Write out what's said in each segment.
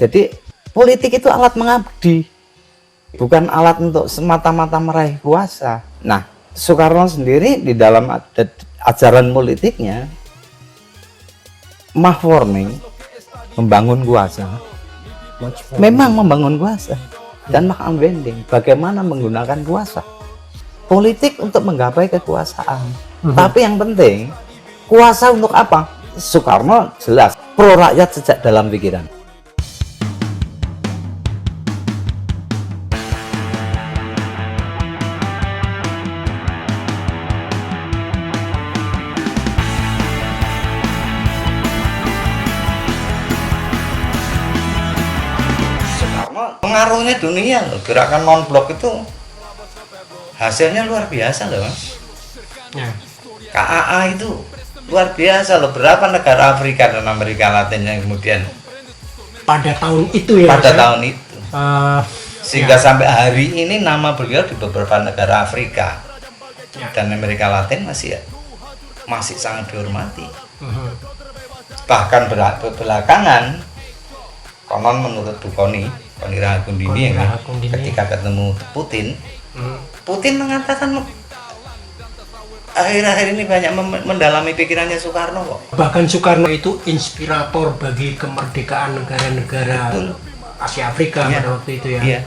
Jadi politik itu alat mengabdi, bukan alat untuk semata-mata meraih kuasa. Nah, Soekarno sendiri di dalam ajaran politiknya mahwarming, membangun kuasa, memang membangun kuasa, dan mack unbending, bagaimana menggunakan kuasa politik untuk menggapai kekuasaan. Tapi yang penting kuasa untuk apa? Soekarno jelas pro rakyat sejak dalam pikiran. Pengaruhnya dunia loh, gerakan non blok itu hasilnya luar biasa loh Mas. Ya. KAA itu luar biasa loh, berapa negara Afrika dan Amerika Latin yang kemudian Pada tahun itu ya. pada tahun itu sehingga ya. sampai hari ini nama beliau di beberapa negara Afrika Ya. dan Amerika Latin masih sangat dihormati. Bahkan belakangan konon menurut Bu Koni Rahakundini ya, ketika ketemu Putin, Putin mengatakan akhir-akhir ini banyak mendalami pikirannya Soekarno kok. Bahkan Soekarno itu inspirator bagi kemerdekaan negara-negara Asia Afrika pada waktu itu ya. Iya.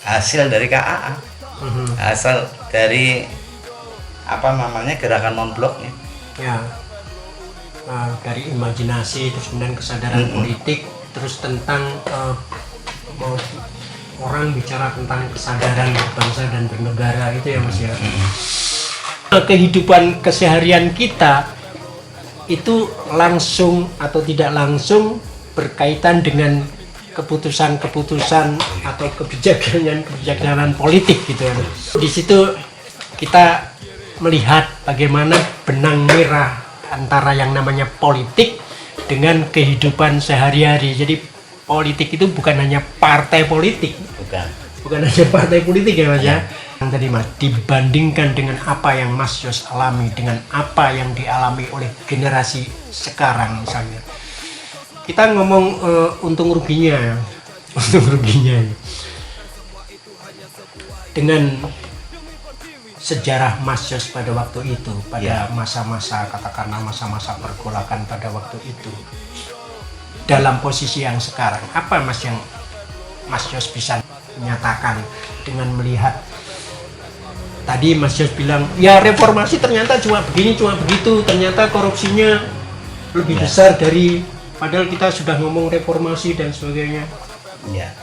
Hasil dari KAA, hasil dari apa namanya gerakan non bloknya. Ya. Dari imajinasi terus kemudian kesadaran politik, terus tentang orang bicara tentang kesadaran berbangsa dan bernegara itu ya Mas ya. Kehidupan keseharian kita itu langsung atau tidak langsung berkaitan dengan keputusan-keputusan atau kebijaksanaan politik gitu ya. Di situ kita melihat bagaimana benang merah antara yang namanya politik dengan kehidupan sehari-hari. Jadi politik itu bukan hanya partai politik, bukan hanya partai politik ya Mas ya. Yang tadi Mas, dibandingkan dengan apa yang Mas Yos alami dengan apa yang dialami oleh generasi sekarang misalnya. Kita ngomong untung ruginya ya. Untung ruginya ya. Dengan sejarah Mas Yos pada waktu itu, pada masa-masa katakanlah masa-masa pergolakan pada waktu itu, dalam posisi yang sekarang, apa Mas yang Mas Yos bisa menyatakan dengan melihat tadi Mas Yos bilang ya reformasi ternyata cuma begini cuma begitu, ternyata korupsinya lebih besar dari padahal kita sudah ngomong reformasi dan sebagainya. Ya.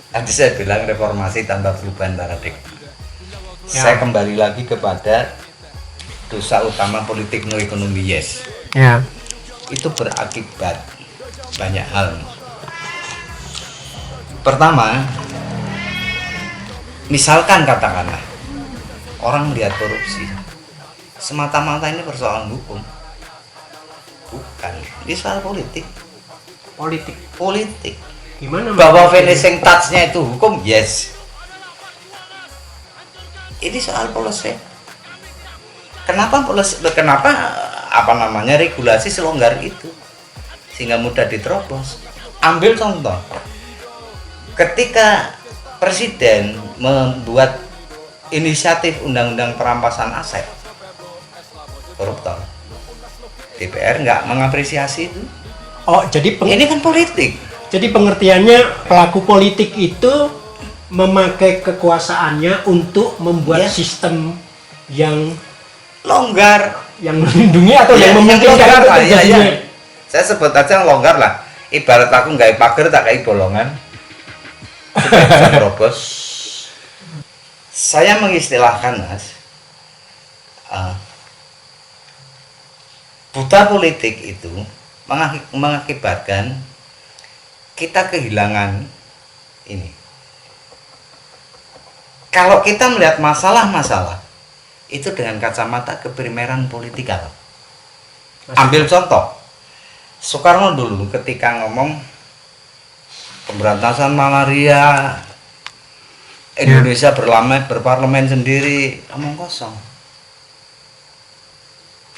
Tadi saya bilang reformasi tanpa perubahan paradigma. Saya kembali lagi kepada dosa utama politik no ekonomi yes. Ya. Itu berakibat banyak hal. Pertama, misalkan katakanlah orang melihat korupsi semata-mata ini persoalan hukum, bukan, ini soal politik. Gimana Bahwa finishing touch-nya itu hukum, yes. Ini soal policy. Kenapa apa namanya regulasi selonggar itu sehingga mudah diterobos? Ambil contoh, ketika presiden membuat inisiatif undang-undang perampasan aset koruptor, DPR nggak mengapresiasi itu. Oh, jadi ini kan politik. Jadi pengertiannya pelaku politik itu memakai kekuasaannya untuk membuat sistem yang longgar, yang melindungi atau yang memungkinkan terjadinya. Saya sebut aja longgar lah. Ibarat aku nggak pagar tak kayak bolongan. Bisa terobos. Saya mengistilahkan Mas, buta politik itu mengakibatkan kita kehilangan ini. Kalau kita melihat masalah-masalah itu dengan kacamata keprimeran politikal. Ambil contoh, Soekarno dulu ketika ngomong pemberantasan malaria, Indonesia berparlemen sendiri, omong kosong.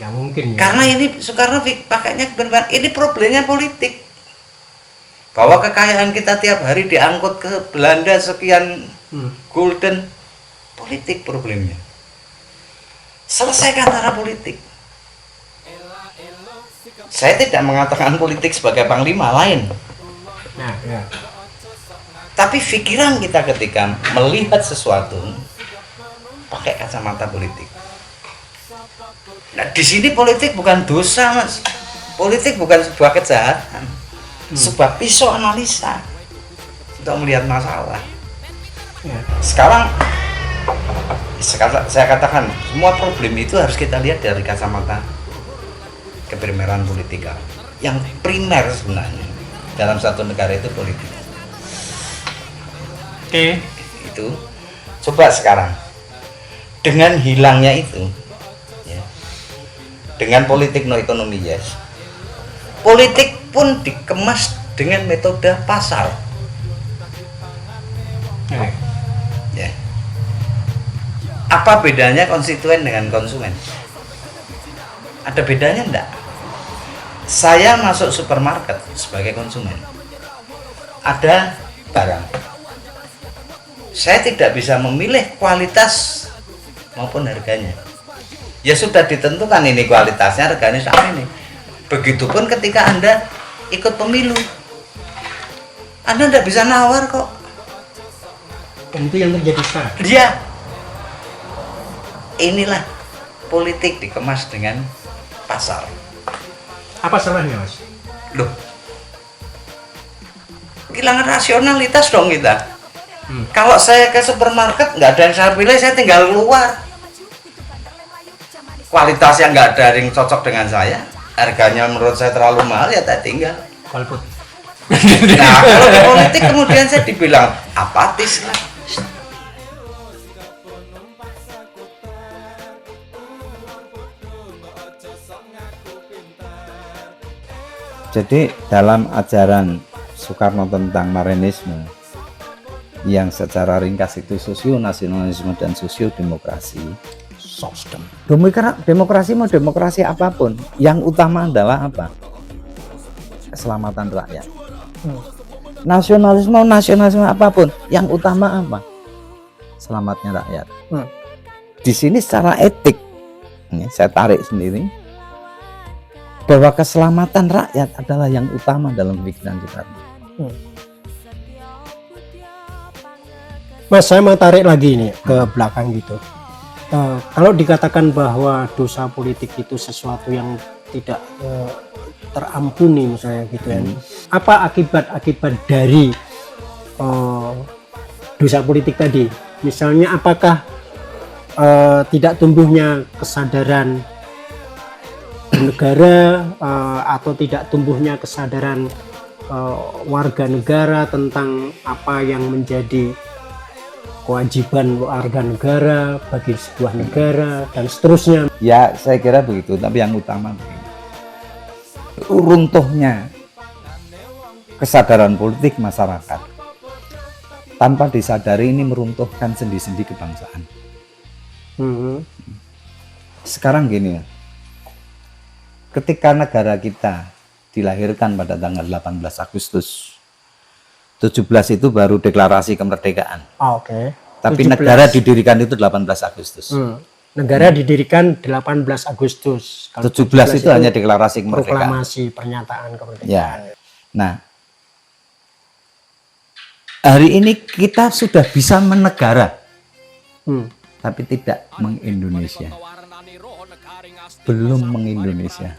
Nggak mungkin ya. Karena ini Soekarno pakainya kebenaran, ini problemnya politik. Bahwa kekayaan kita tiap hari diangkut ke Belanda sekian golden, politik problemnya. Selesaikan secara politik. Saya tidak mengatakan politik sebagai panglima lain. Nah, ya. Tapi pikiran kita ketika melihat sesuatu pakai kacamata politik. Nah, di sini politik bukan dosa, Mas. Politik bukan sebuah kejahatan. Sebuah pisau analisa untuk melihat masalah. Ya. Sekarang saya katakan semua problem itu harus kita lihat dari kacamata keprimeran politika. Yang primer sebenarnya dalam satu negara itu politik. Oke. Itu coba sekarang dengan hilangnya itu, ya, dengan politik no ekonomi, yes, politik pun dikemas dengan metode pasar, ya. Apa bedanya konstituen dengan konsumen? Ada bedanya enggak? Saya masuk supermarket sebagai konsumen, ada barang, saya tidak bisa memilih kualitas maupun harganya. Ya sudah ditentukan ini kualitasnya, harganya sama ini. Begitupun ketika Anda ikut pemilu, Anda tidak bisa nawar kok. Dan itu yang terjadi sekarang. Dia, inilah politik dikemas dengan pasar. Apa salahnya, Mas? Loh, kehilangan rasionalitas dong kita. Kalau saya ke supermarket nggak ada yang saya pilih, saya tinggal keluar. Kualitasnya nggak ada yang cocok dengan saya, harganya menurut saya terlalu mahal, ya saya tinggal. Golput. Nah, kalau di politik kemudian saya dibilang apatis lah. Jadi dalam ajaran Soekarno tentang Marxisme yang secara ringkas itu sosio-nasionalisme dan sosio-demokrasi. Demokrasi mau demokrasi apapun, yang utama adalah apa? Keselamatan rakyat. Nasionalisme apapun, yang utama apa? Selamatnya rakyat. Di sini secara etik, ini saya tarik sendiri, bahwa keselamatan rakyat adalah yang utama dalam pikiran Soekarno. Mas, saya mau tarik lagi nih ke belakang gitu. Kalau dikatakan bahwa dosa politik itu sesuatu yang tidak terampuni misalnya gitu ya. Apa akibat-akibat dari dosa politik tadi? Misalnya apakah tidak tumbuhnya kesadaran negara atau tidak tumbuhnya kesadaran warga negara tentang apa yang menjadi kewajiban warga negara bagi sebuah negara dan seterusnya. Ya, saya kira begitu, tapi yang utama begini. Runtuhnya kesadaran politik masyarakat tanpa disadari ini meruntuhkan sendi-sendi kebangsaan. Sekarang gini, ketika negara kita dilahirkan pada tanggal 18 Agustus 17 itu baru deklarasi kemerdekaan. Oke. Tapi 17. negara didirikan itu 18 Agustus. Negara didirikan 18 Agustus. Kalau 17 itu hanya deklarasi kemerdekaan. Proklamasi pernyataan kemerdekaan. Ya. Nah, hari ini kita sudah bisa menegara, tapi tidak mengindonesia. Belum mengindonesia.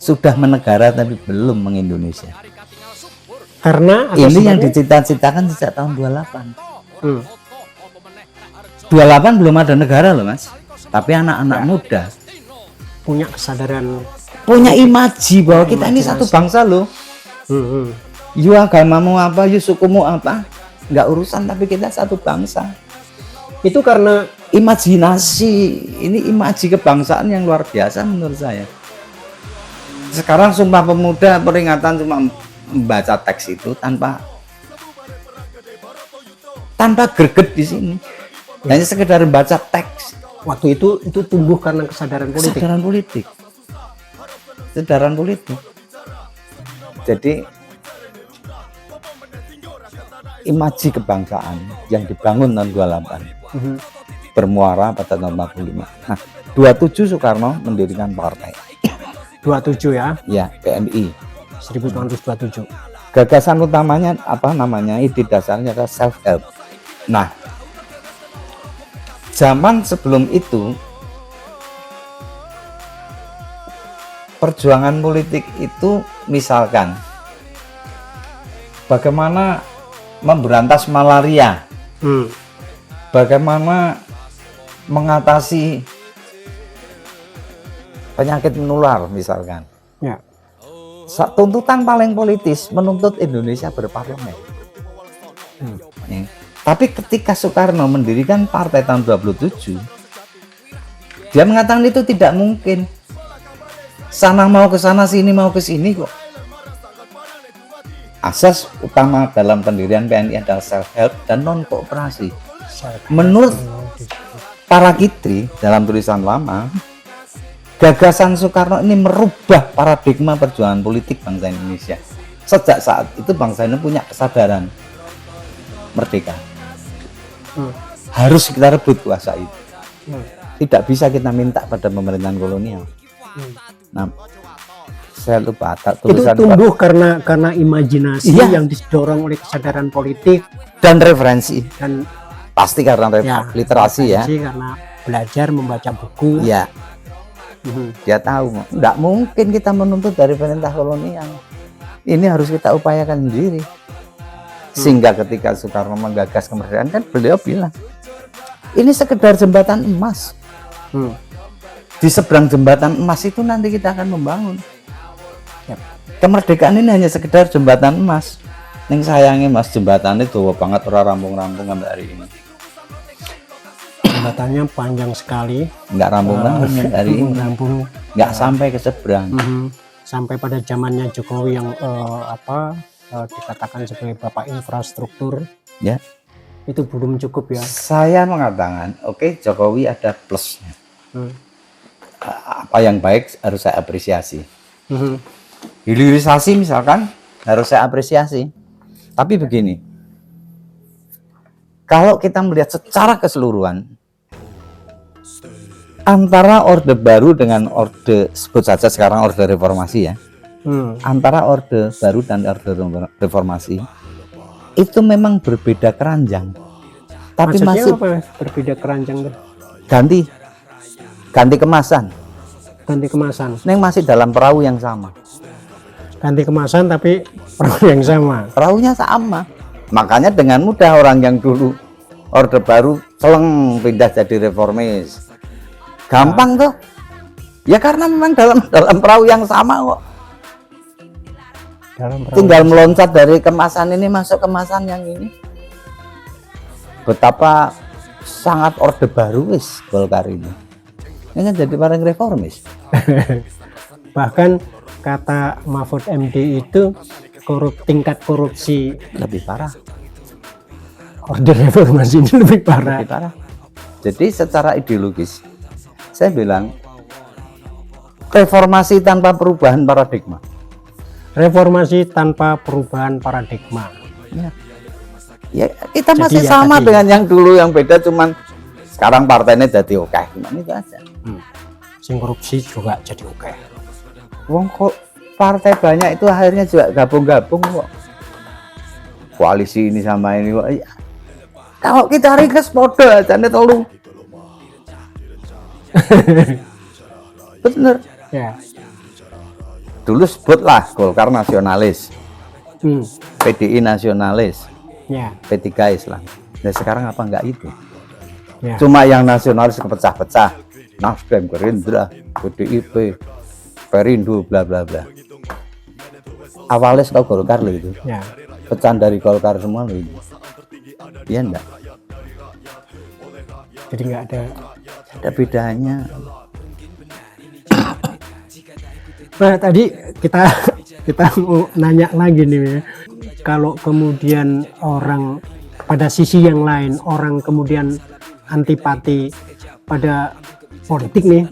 Sudah menegara tapi belum mengindonesia. Karena ini yang dicita-citakan sejak tahun 28. 28 belum ada negara loh, Mas. Tapi anak-anak muda punya kesadaran, punya imaji bahwa kita ini satu bangsa loh. You agamamu apa, you sukumu apa, nggak urusan, tapi kita satu bangsa. Itu karena imajinasi, ini imaji kebangsaan yang luar biasa menurut saya. Sekarang Sumpah Pemuda peringatan cuma membaca teks itu tanpa greget di sini, hanya sekedar baca teks. waktu itu tumbuh karena kesadaran politik. Kesadaran politik. Kesadaran politik. Jadi imaji kebangsaan yang dibangun tahun 28 bermuara pada tahun 45. Nah, 27 Soekarno mendirikan partai. 27 ya. Ya, PMI. 1927. Gagasan utamanya apa namanya? Ide dasarnya adalah self help. Nah, zaman sebelum itu perjuangan politik itu misalkan bagaimana memberantas malaria, bagaimana mengatasi penyakit menular misalkan. Ya. Tuntutan paling politis menuntut Indonesia berparlemen. Ya. Tapi ketika Soekarno mendirikan partai tahun 27, dia mengatakan itu tidak mungkin. Sana mau ke sana, sini mau ke sini kok. Asas utama dalam pendirian PNI adalah self help dan non kooperasi. Menurut para kitri dalam tulisan lama, gagasan Soekarno ini merubah paradigma perjuangan politik bangsa Indonesia. Sejak saat itu bangsa ini punya kesadaran merdeka. Harus kita rebut kuasa itu. Tidak bisa kita minta pada pemerintahan kolonial. Nah, saya lupa tulisan itu tumbuh karena imajinasi yang didorong oleh kesadaran politik dan referensi, dan pasti karena literasi ya. Karena belajar membaca buku. Ya. Dia tahu, nggak mungkin kita menuntut dari pemerintah kolonial. Ini harus kita upayakan sendiri. Sehingga ketika Soekarno menggagas kemerdekaan kan beliau bilang, ini sekedar jembatan emas. Di seberang jembatan emas itu nanti kita akan membangun. Kemerdekaan ini hanya sekedar jembatan emas. Yang sayangnya mas, jembatan itu banget orang rampung-rampung sampai hari ini. Jembatannya panjang sekali. Nggak rampung-rampung hari ini. Nggak sampai ke seberang. Sampai pada zamannya Jokowi yang dikatakan sebagai bapak infrastruktur. Ya. Itu belum cukup ya. Saya mengatakan, oke, Jokowi ada plusnya. Apa yang baik harus saya apresiasi. Hilirisasi misalkan harus saya apresiasi. Tapi begini, kalau kita melihat secara keseluruhan antara Orde Baru dengan Orde, sebut saja sekarang Orde Reformasi ya, antara Orde Baru dan Orde Reformasi itu memang berbeda keranjang. Tapi maksudnya masih apa berbeda keranjang? Ganti kemasan. Ganti kemasan. Neng masih dalam perahu yang sama. Ganti kemasan tapi perahu yang sama. Perahunya sama. Makanya dengan mudah orang yang dulu Orde Baru celeng pindah jadi reformis. Gampang tuh. Ya karena memang dalam perahu yang sama kok. Tinggal meloncat dari kemasan ini masuk kemasan yang ini. Betapa sangat Orde Baru wis Golkar ini. Ini kan jadi paling reformis. Bahkan kata Mahfud MD itu tingkat korupsi lebih parah. Orde Reformasi ini lebih parah. Lebih parah. Jadi secara ideologis saya bilang reformasi tanpa perubahan paradigma. Reformasi tanpa perubahan paradigma. Ya kita masih sama dengan yang dulu, yang beda cuman sekarang partainya jadi oke. Cuman itu aja. Sing korupsi juga jadi oke. Wong kok partai banyak itu akhirnya juga gabung-gabung kok. Koalisi ini sama ini kok. Ya. Kalau kita ringkas podo aja nih tolong. Bener. Ya. Dulu sebutlah Golkar nasionalis, PDI nasionalis, P3 Islam. Nah sekarang apa enggak itu? Ya. Cuma yang nasionalis kepecah-pecah, Nasdem, Gerindra, PDIP, Perindo, bla bla bla. Awalnya suka Golkar loh itu, ya. Pecahan dari Golkar semua loh itu. Iya enggak? Jadi enggak ada bedanya. Nah, tadi kita mau nanya lagi nih ya. Kalau kemudian orang pada sisi yang lain orang kemudian antipati pada politik nih.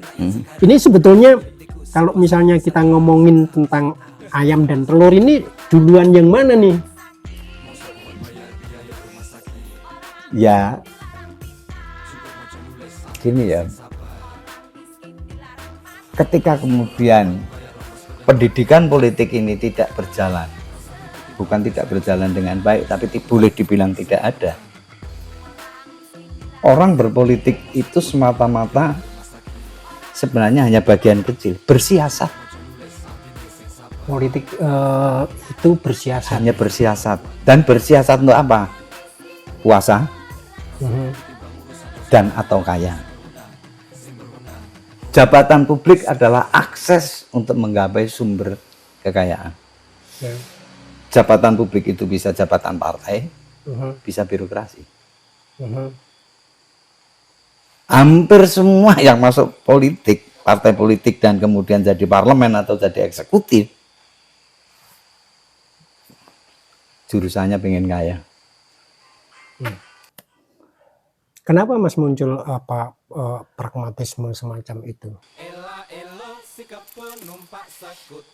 Ini sebetulnya kalau misalnya kita ngomongin tentang ayam dan telur ini duluan yang mana nih? Ya, gini ya. Ketika kemudian pendidikan politik ini tidak berjalan, bukan tidak berjalan dengan baik, tapi boleh dibilang tidak ada. Orang berpolitik itu semata-mata sebenarnya hanya bagian kecil, bersiasat. Politik itu bersiasat. Hanya bersiasat. Dan bersiasat untuk apa? Kuasa dan atau kaya. Jabatan publik adalah akses untuk menggapai sumber kekayaan. Ya. Jabatan publik itu bisa jabatan partai, bisa birokrasi. Hampir semua yang masuk politik, partai politik dan kemudian jadi parlemen atau jadi eksekutif, jurusannya pengen kaya. Kenapa Mas muncul pragmatisme semacam itu?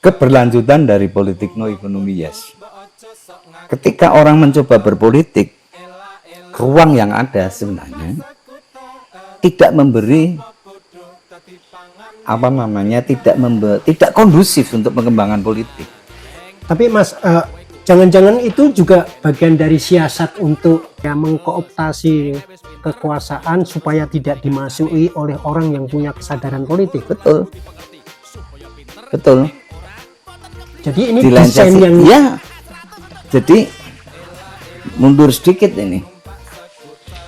Keberlanjutan dari politik no ekonomi yes. Ketika orang mencoba berpolitik, ruang yang ada sebenarnya tidak memberi tidak kondusif untuk pengembangan politik. Tapi Mas, jangan-jangan itu juga bagian dari siasat untuk mengkooptasi kekuasaan supaya tidak dimasuki oleh orang yang punya kesadaran politik. Betul. Betul. Jadi ini desain yang ya. Jadi mundur sedikit ini.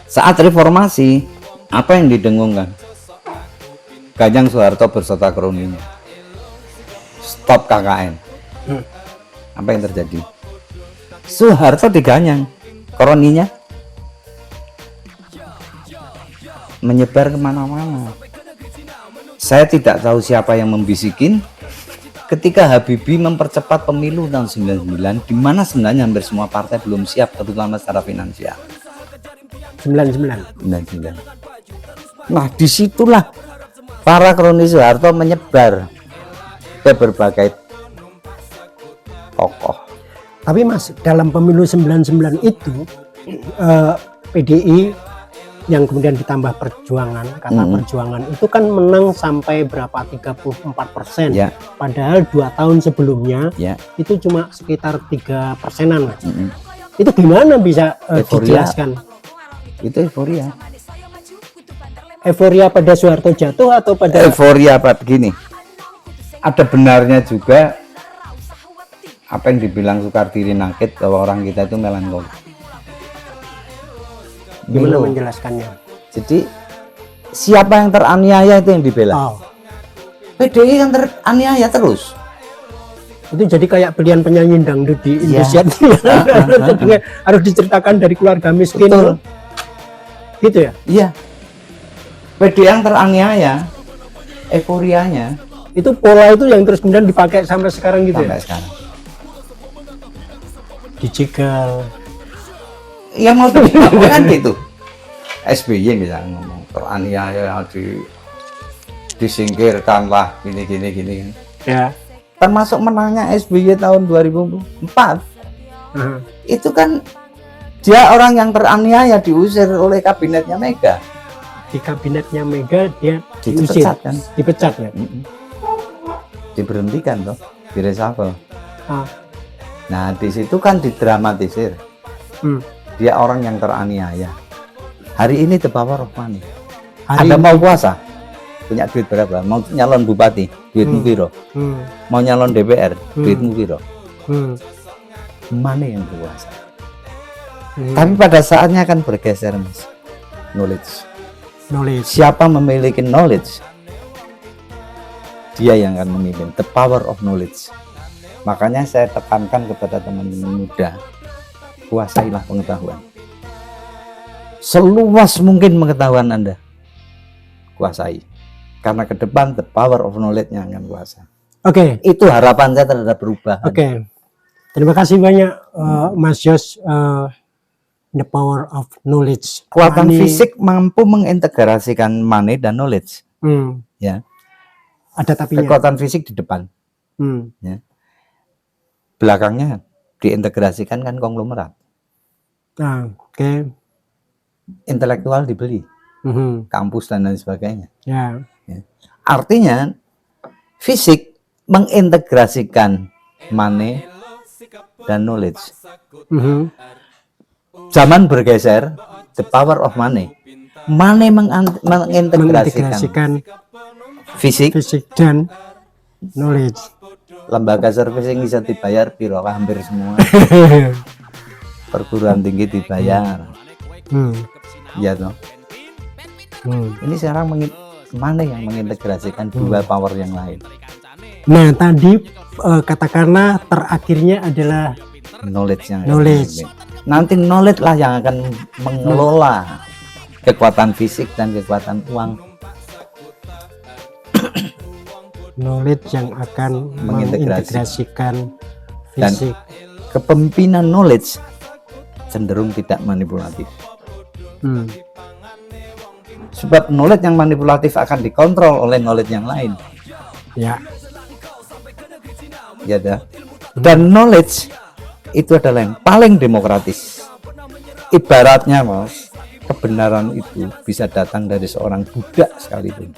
Saat reformasi, apa yang didengungkan? Kanjeng Soeharto berserta kroninya. Stop KKN. Apa yang terjadi? Soeharto diganyang, kroninya menyebar kemana-mana. Saya tidak tahu siapa yang membisikin ketika Habibie mempercepat pemilu tahun 99, di mana sebenarnya hampir semua partai belum siap, terutama secara finansial. 99. Nah, disitulah para kroni Soeharto menyebar ke berbagai tokoh. Tapi Mas, dalam pemilu 99 itu PDI yang kemudian ditambah perjuangan, perjuangan itu kan menang sampai berapa 34%. Ya. Padahal 2 tahun sebelumnya Ya. itu cuma sekitar 3%-an. Itu gimana bisa dijelaskan? Itu euforia. Euforia pada Soeharto jatuh atau pada Euforia apa begini? Ada benarnya juga apa yang dibilang Soekartiri Nangkit bahwa orang kita itu melankoli. Gimana menjelaskannya? Jadi siapa yang teraniaya itu yang dibela. Oh. PDI kan teraniaya terus. Itu jadi kayak pilihan penyanyi dangdut di Indonesia. Harus diceritakan dari keluarga miskin. Betul. Gitu ya? Iya. PDI yang teraniaya, euforianya itu pola itu yang terus kemudian dipakai sampai sekarang gitu sampai ya? sekarang. Dicegal. Ya mau kan gitu. SBY misalnya ngomong teraniaya disingkirkan lah gini. Ya. Termasuk menangnya SBY tahun 2004. Itu kan dia orang yang teraniaya diusir oleh kabinetnya Mega. Di kabinetnya Mega dia Dipecat kan? Dipecat ya. Diberhentikan toh, direshuffle. Ah. Nah di situ kan didramatisir. Dia orang yang teraniaya. Hari ini the power of money. Anda mau puasa, punya duit berapa? Mau nyalon bupati, duitmu piro? Mau nyalon DPR, duitmu piro? Money yang berkuasa. Tapi pada saatnya akan bergeser, Mas. Knowledge. Siapa memiliki knowledge, dia yang akan memimpin. The power of knowledge. Makanya saya tekankan kepada teman-teman muda, kuasailah pengetahuan. Seluas mungkin pengetahuan Anda, kuasai. Karena ke depan the power of knowledge-nya akan kuasa. Oke. Itu harapan saya terhadap perubahan. Oke. Terima kasih banyak Mas Jos the power of knowledge. Kekuatan Money, fisik mampu mengintegrasikan money dan knowledge. Ya, ada tapinya. kekuatan fisik di depan. Ya. Belakangnya diintegrasikan kan konglomerat. Oke. Intelektual dibeli, kampus dan lain sebagainya. Ya. Ya. Artinya fisik mengintegrasikan money dan knowledge. Zaman bergeser, the power of money. Money mengintegrasikan fisik dan knowledge. Lembaga servicing bisa dibayar, biro hampir semua. Perguruan tinggi dibayar. Ya toh. Ini sekarang mana yang mengintegrasikan dua power yang lain? Nah, tadi katakanlah terakhirnya adalah Knowledge yang knowledge. Nanti knowledge lah yang akan mengelola kekuatan fisik dan kekuatan uang. Knowledge yang akan mengintegrasikan fisik. Dan kepemimpinan knowledge cenderung tidak manipulatif. Sebab knowledge yang manipulatif akan dikontrol oleh knowledge yang lain. Ya. Ya dah. Dan knowledge itu adalah yang paling demokratis. Ibaratnya Mas, kebenaran itu bisa datang dari seorang budak sekalipun.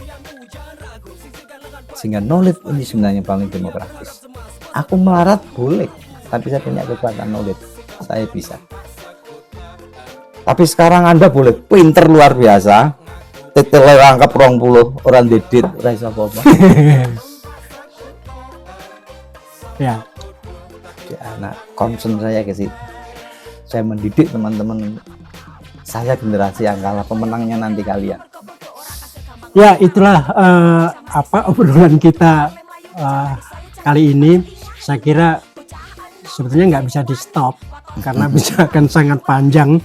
Sehingga knowledge ini sebenarnya paling demokratis. Aku melarat boleh, tapi saya punya kekuatan knowledge, saya bisa. Tapi sekarang Anda boleh pinter luar biasa, titel angkap 20 orang didit, rasa apa-apa. Ya. Nah, concern saya ke situ. Saya mendidik teman-teman saya, generasi yang kalah, pemenangnya nanti kalian. Ya, itulah obrolan kita kali ini. Saya kira sebetulnya nggak bisa di stop karena bisa akan sangat panjang,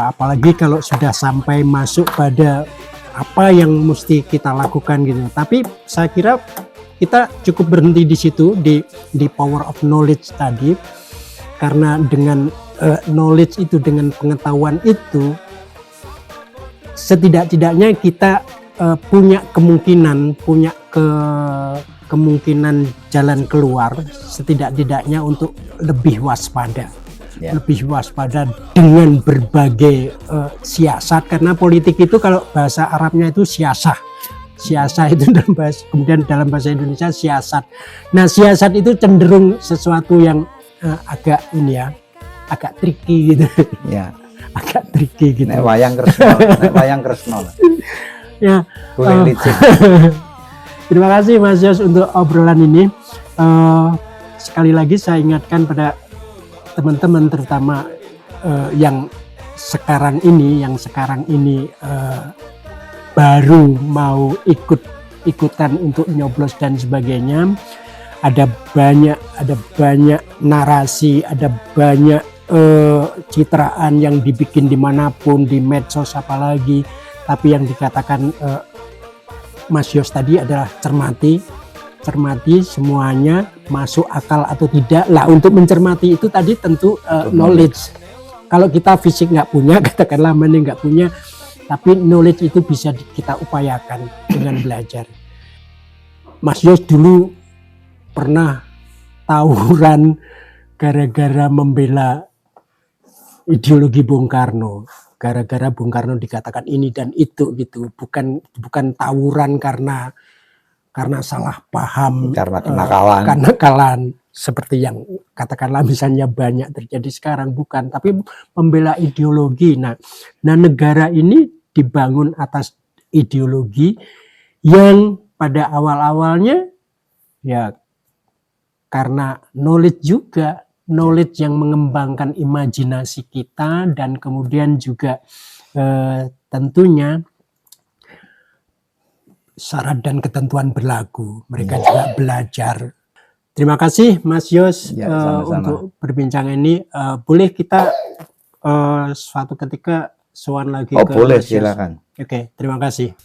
apalagi kalau sudah sampai masuk pada apa yang mesti kita lakukan gitu. Tapi saya kira kita cukup berhenti di situ, di power of knowledge tadi, karena dengan knowledge itu, dengan pengetahuan itu, setidak-tidaknya kita punya kemungkinan jalan keluar, setidak-tidaknya untuk lebih waspada. Lebih waspada dengan berbagai siasat, karena politik itu kalau bahasa Arabnya itu siasah itu kemudian dalam bahasa Indonesia siasat. Nah, siasat itu cenderung sesuatu yang agak tricky gitu. Ya. Agak tricky gitu. Nek wayang Kresno. Ya. Boleh licin. Terima kasih Mas Yos untuk obrolan ini. Sekali lagi saya ingatkan pada teman-teman, terutama yang sekarang ini baru mau ikutan untuk nyoblos dan sebagainya. Ada banyak narasi, ada banyak citraan yang dibikin dimanapun, di medsos apalagi. Tapi yang dikatakan Mas Yos tadi adalah cermati semuanya, masuk akal atau tidak. Lah, untuk mencermati itu tadi tentu knowledge. Kalau kita fisik nggak punya, katakanlah money nggak punya, tapi knowledge itu bisa kita upayakan dengan belajar. Mas Yos dulu pernah tawuran gara-gara membela ideologi Bung Karno. Gara-gara Bung Karno dikatakan ini dan itu gitu. Bukan tawuran karena salah paham, karena kenakalan seperti yang katakanlah misalnya banyak terjadi sekarang, bukan, tapi membela ideologi. Nah, negara ini dibangun atas ideologi yang pada awal-awalnya ya karena knowledge yang mengembangkan imajinasi kita, dan kemudian juga tentunya syarat dan ketentuan berlaku. Mereka juga belajar. Terima kasih Mas Yos untuk perbincangan ini. Boleh kita suatu ketika soal lagi ke boleh, silakan. Oke, terima kasih.